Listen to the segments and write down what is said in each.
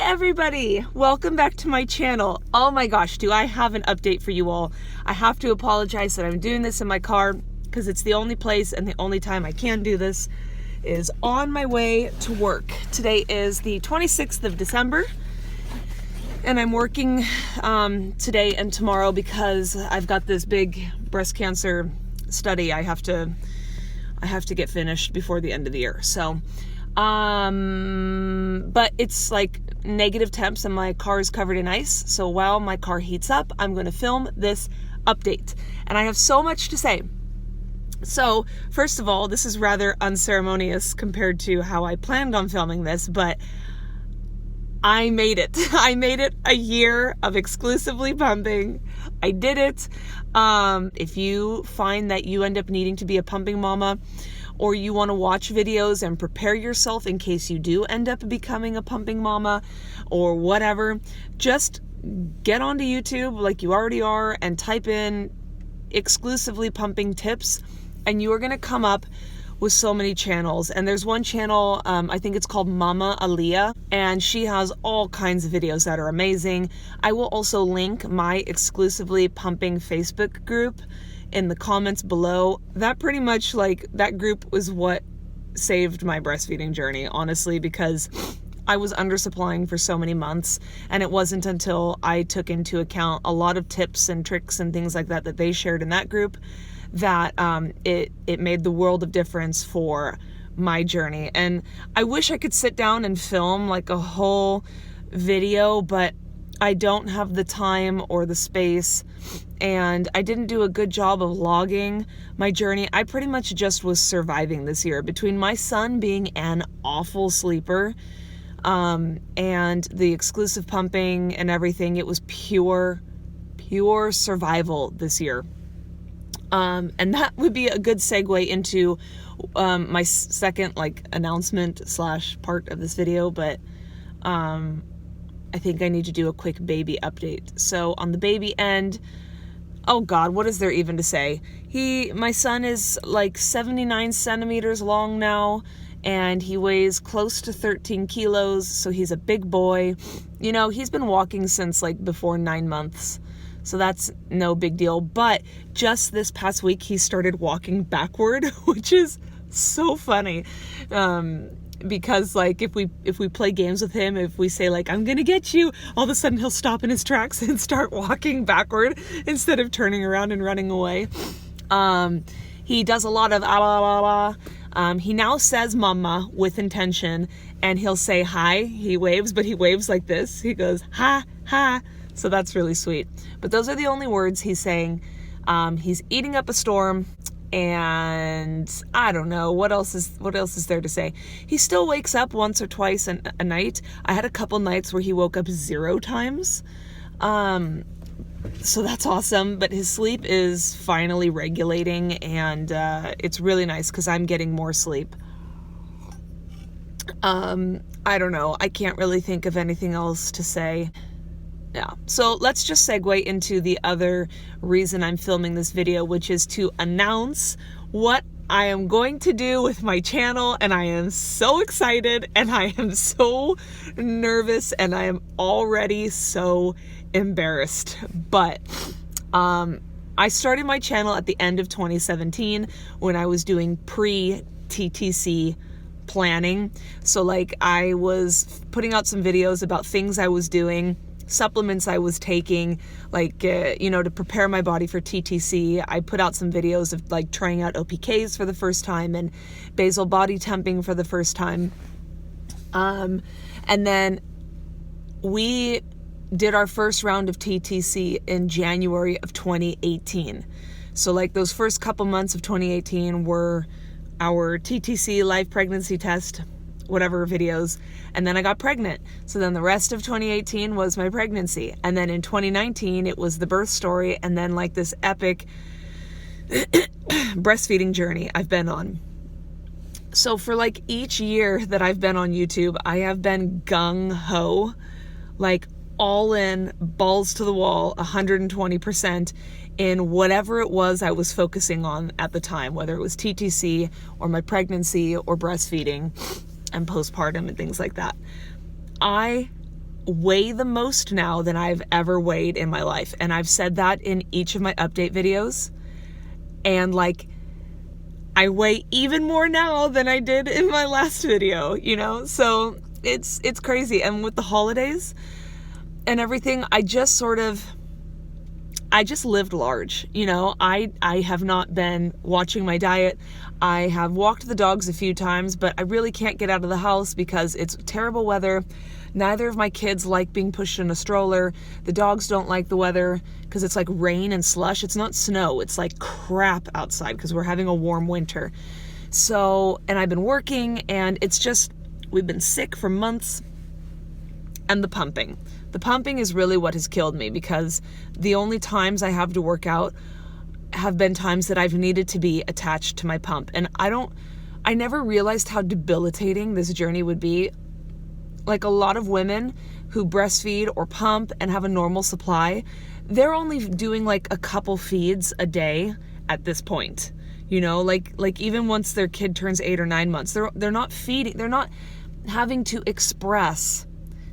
everybody, welcome back to my channel. Oh my gosh, do I have an update for you all. I have to apologize that I'm doing this in my car because it's the only place and the only time I can do this is on my way to work. Today is the 26th of December and I'm working today and tomorrow because I've got this big breast cancer study I have to get finished before the end of the year. So but it's like negative temps and my car is covered in ice. So while my car heats up, I'm going to film this update. And I have so much to say. So first of all, this is rather unceremonious compared to how I planned on filming this, but I made it. I made it a year of exclusively pumping. I did it. If you find that you end up needing to be a pumping mama, or you want to watch videos and prepare yourself in case you do end up becoming a pumping mama or whatever, just get onto YouTube like you already are and type in exclusively pumping tips and you are going to come up with so many channels. And there's one channel, I think it's called Mama Aaliyah, and she has all kinds of videos that are amazing. I will also link my exclusively pumping Facebook group in the comments below. That pretty much, like, that group was what saved my breastfeeding journey, honestly, because I was undersupplying for so many months, and it wasn't until I took into account a lot of tips and tricks and things like that that they shared in that group that it made the world of difference for my journey. And I wish I could sit down and film like a whole video, but I don't have the time or the space, and I didn't do a good job of logging my journey. I pretty much just was surviving this year between my son being an awful sleeper and the exclusive pumping and everything. It was pure survival this year. And that would be a good segue into my second announcement / part of this video, but I think I need to do a quick baby update. So on the baby end, oh God, what is there even to say? My son is like 79 centimeters long now, and he weighs close to 13 kilos. So he's a big boy. You know, he's been walking since like before 9 months. So that's no big deal. But just this past week, he started walking backward, which is so funny. Because like if we play games with him, if we say like, I'm gonna get you, all of a sudden he'll stop in his tracks and start walking backward instead of turning around and running away. He does a lot of ah, la, la, la. He now says mama with intention, and he'll say hi. He waves, but he waves like this. He goes ha ha. So that's really sweet. But those are the only words he's saying. He's eating up a storm. And I don't know what else is there to say. He still wakes up once or twice a night. I had a couple nights where he woke up 0 times. So that's awesome, but his sleep is finally regulating, and it's really nice because I'm getting more sleep. I don't know. I can't really think of anything else to say. Yeah, so let's just segue into the other reason I'm filming this video, which is to announce what I am going to do with my channel. And I am so excited, and I am so nervous, and I am already so embarrassed. But I started my channel at the end of 2017 when I was doing pre-TTC planning. So like I was putting out some videos about things I was doing, supplements I was taking, like, to prepare my body for TTC. I put out some videos of like trying out OPKs for the first time and basal body temping for the first time. And then we did our first round of TTC in January of 2018. So like those first couple months of 2018 were our TTC live pregnancy test, whatever videos, and then I got pregnant. So then the rest of 2018 was my pregnancy, and then in 2019 it was the birth story, and then like this epic breastfeeding journey I've been on. So for like each year that I've been on YouTube, I have been gung-ho, like all in, balls to the wall, 120% in whatever it was I was focusing on at the time, whether it was TTC or my pregnancy or breastfeeding and postpartum and things like that. I weigh the most now than I've ever weighed in my life. And I've said that in each of my update videos. And like, I weigh even more now than I did in my last video, you know? So it's crazy. And with the holidays and everything, I just lived large, you know? I have not been watching my diet. I have walked the dogs a few times, but I really can't get out of the house because it's terrible weather. Neither of my kids like being pushed in a stroller. The dogs don't like the weather because it's like rain and slush. It's not snow. It's like crap outside because we're having a warm winter. So, and I've been working, and it's just, we've been sick for months. And the pumping. The pumping is really what has killed me, because the only times I have to work out have been times that I've needed to be attached to my pump. And I never realized how debilitating this journey would be. Like, a lot of women who breastfeed or pump and have a normal supply, they're only doing like a couple feeds a day at this point. You know, like even once their kid turns 8 or 9 months, they're not feeding, they're not having to express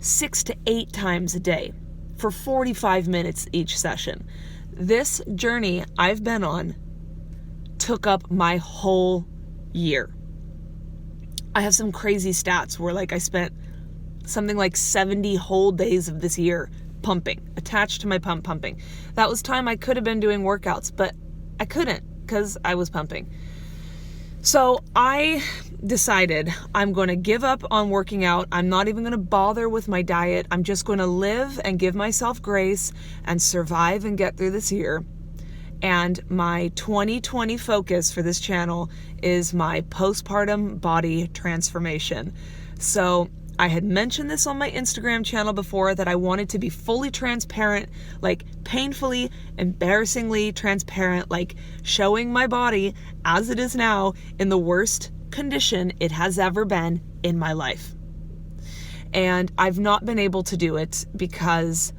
6 to 8 times a day for 45 minutes each session. This journey I've been on took up my whole year. I have some crazy stats where like I spent something like 70 whole days of this year pumping, attached to my pump pumping. That was time I could have been doing workouts, but I couldn't because I was pumping. So I decided I'm going to give up on working out. I'm not even going to bother with my diet. I'm just going to live and give myself grace and survive and get through this year. And my 2020 focus for this channel is my postpartum body transformation. So I had mentioned this on my Instagram channel before, that I wanted to be fully transparent, like painfully, embarrassingly transparent, like showing my body as it is now in the worst condition it has ever been in my life. And I've not been able to do it because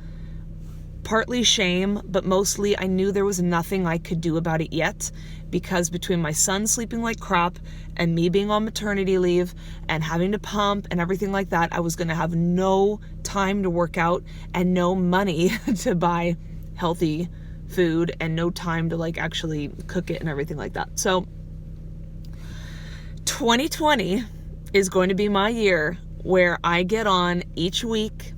partly shame, but mostly I knew there was nothing I could do about it yet, because between my son sleeping like crap and me being on maternity leave and having to pump and everything like that, I was going to have no time to work out and no money to buy healthy food and no time to like actually cook it and everything like that. So 2020 is going to be my year where I get on each week,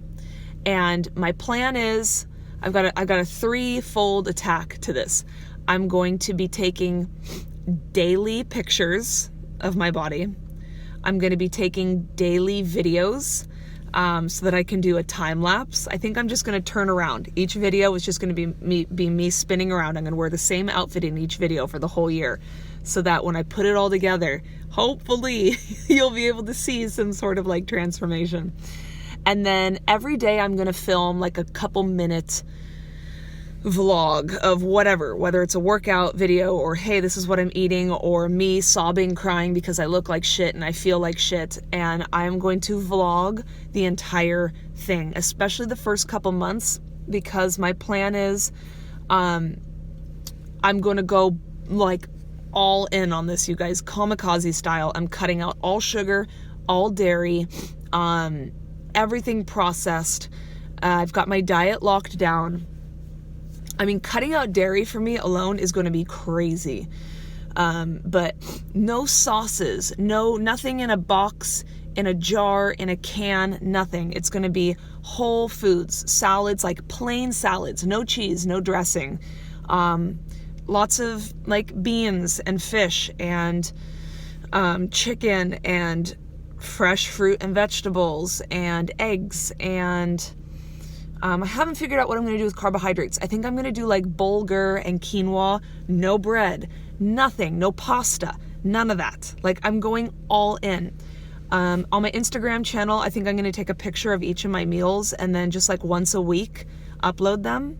and my plan is I've got a threefold attack to this. I'm going to be taking daily pictures of my body. I'm going to be taking daily videos so that I can do a time lapse. I think I'm just going to turn around. Each video is just going to be me spinning around. I'm going to wear the same outfit in each video for the whole year, so that when I put it all together, hopefully you'll be able to see some sort of like transformation. And then every day I'm going to film like a couple minute vlog of whatever, whether it's a workout video or, hey, this is what I'm eating, or me sobbing, crying because I look like shit and I feel like shit. And I'm going to vlog the entire thing, especially the first couple months, because my plan is I'm going to go like all in on this, you guys, kamikaze style. I'm cutting out all sugar, all dairy, everything processed. I've got my diet locked down. I mean, cutting out dairy for me alone is going to be crazy. But no sauces, nothing in a box, in a jar, in a can, nothing. It's going to be whole foods, salads, like plain salads, no cheese, no dressing. Lots of like beans and fish and chicken and fresh fruit and vegetables and eggs, and I haven't figured out what I'm going to do with carbohydrates. I think I'm going to do like bulgur and quinoa, no bread, nothing, no pasta, none of that. Like, I'm going all in. On my Instagram channel, I think I'm going to take a picture of each of my meals and then just like once a week upload them.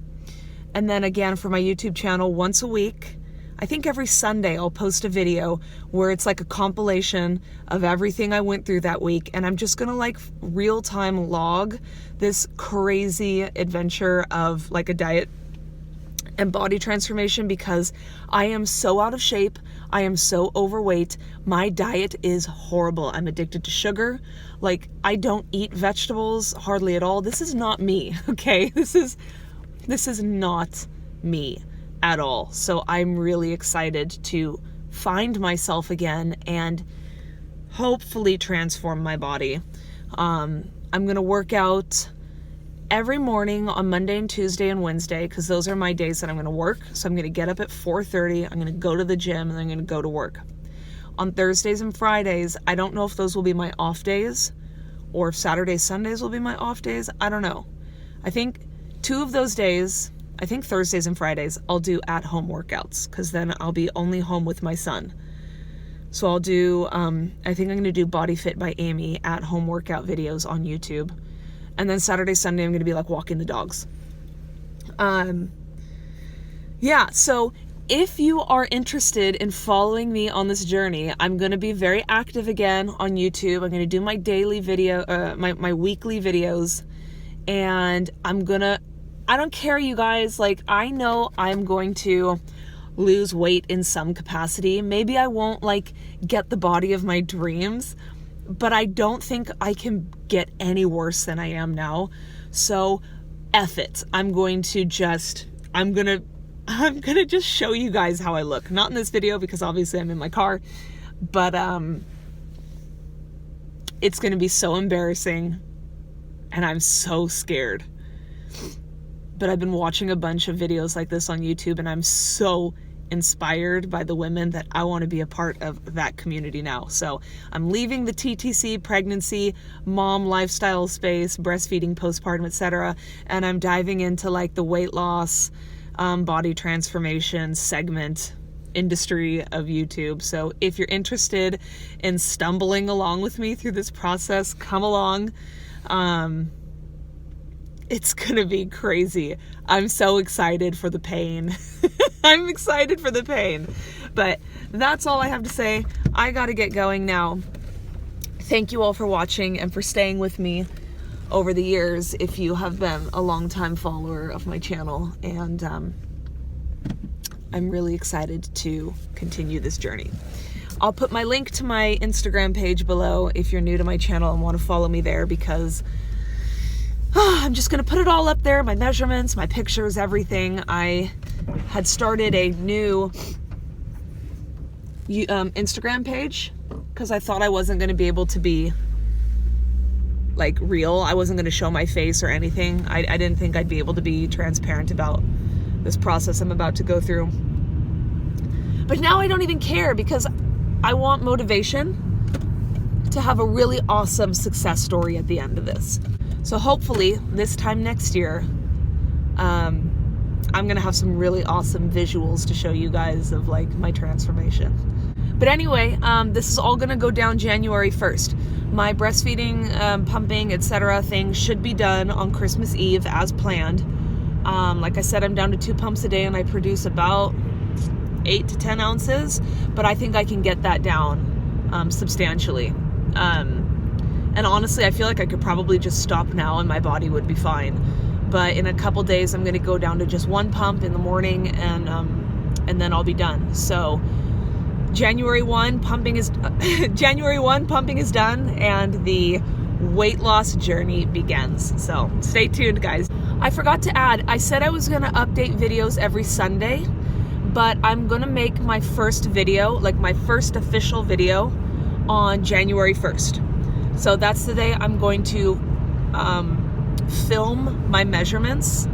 And then again for my YouTube channel, once a week, I think every Sunday I'll post a video where it's like a compilation of everything I went through that week. And I'm just going to like real-time log this crazy adventure of like a diet and body transformation because I am so out of shape. I am so overweight. My diet is horrible. I'm addicted to sugar. Like, I don't eat vegetables hardly at all. This is not me, okay? This is not me at all. So I'm really excited to find myself again and hopefully transform my body. I'm going to work out every morning on Monday and Tuesday and Wednesday, because those are my days that I'm going to work. So I'm going to get up at 4:30. I'm going to go to the gym, and I'm going to go to work. On Thursdays and Fridays, I don't know if those will be my off days or if Saturdays, Sundays will be my off days. I don't know. I think 2 of those days, I think Thursdays and Fridays, I'll do at-home workouts, because then I'll be only home with my son. So I'll do, I think I'm going to do Body Fit by Amy at-home workout videos on YouTube. And then Saturday, Sunday, I'm going to be like walking the dogs. Yeah, so if you are interested in following me on this journey, I'm going to be very active again on YouTube. I'm going to do my daily video, my weekly videos. And I don't care, you guys. Like, I know I'm going to lose weight in some capacity. Maybe I won't like get the body of my dreams, but I don't think I can get any worse than I am now. So F it. I'm gonna just show you guys how I look. Not in this video because obviously I'm in my car, but it's gonna be so embarrassing and I'm so scared. But I've been watching a bunch of videos like this on YouTube, and I'm so inspired by the women that I want to be a part of that community now. So I'm leaving the TTC, pregnancy, mom lifestyle space, breastfeeding, postpartum, etc. And I'm diving into like the weight loss, body transformation segment industry of YouTube. So if you're interested in stumbling along with me through this process, come along. It's gonna be crazy. I'm so excited for the pain. I'm excited for the pain. But that's all I have to say. I gotta get going now. Thank you all for watching and for staying with me over the years if you have been a long-time follower of my channel. And I'm really excited to continue this journey. I'll put my link to my Instagram page below if you're new to my channel and want to follow me there, because I'm just going to put it all up there, my measurements, my pictures, everything. I had started a new Instagram page because I thought I wasn't going to be able to be like real. I wasn't going to show my face or anything. I didn't think I'd be able to be transparent about this process I'm about to go through. But now I don't even care, because I want motivation to have a really awesome success story at the end of this. So hopefully this time next year, I'm going to have some really awesome visuals to show you guys of like my transformation. But anyway, this is all going to go down January 1st. My breastfeeding, pumping, etc. thing should be done on Christmas Eve as planned. Like I said, I'm down to 2 pumps a day and I produce about 8 to 10 ounces, but I think I can get that down substantially. And honestly, I feel like I could probably just stop now and my body would be fine. But in a couple days, I'm going to go down to just 1 pump in the morning, and then I'll be done. So January 1 pumping is done, and the weight loss journey begins. So stay tuned, guys. I forgot to add, I said I was going to update videos every Sunday, but I'm going to make my first video, like my first official video, on January 1st. So that's the day I'm going to film my measurements.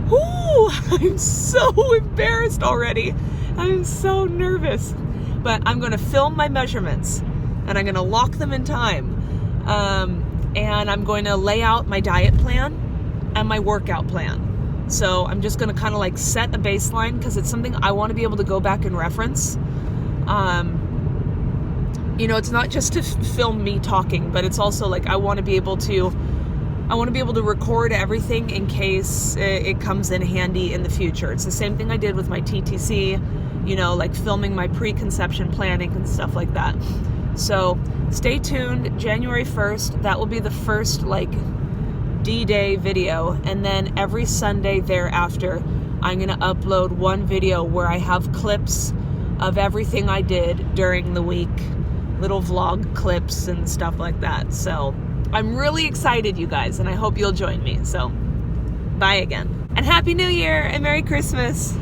Woo! I'm so embarrassed already. I'm so nervous. But I'm going to film my measurements, and I'm going to lock them in time. And I'm going to lay out my diet plan and my workout plan. So I'm just going to kind of like set a baseline, because it's something I want to be able to go back and reference. You know, it's not just to film me talking, but it's also like I want to be able to record everything in case it comes in handy in the future. It's the same thing I did with my TTC, you know, like filming my preconception planning and stuff like that. So stay tuned. January 1st, that will be the first like D-Day video, and then every Sunday thereafter I'm going to upload one video where I have clips of everything I did during the week, little vlog clips and stuff like that. So I'm really excited, you guys, and I hope you'll join me. So bye again. And Happy New Year and Merry Christmas.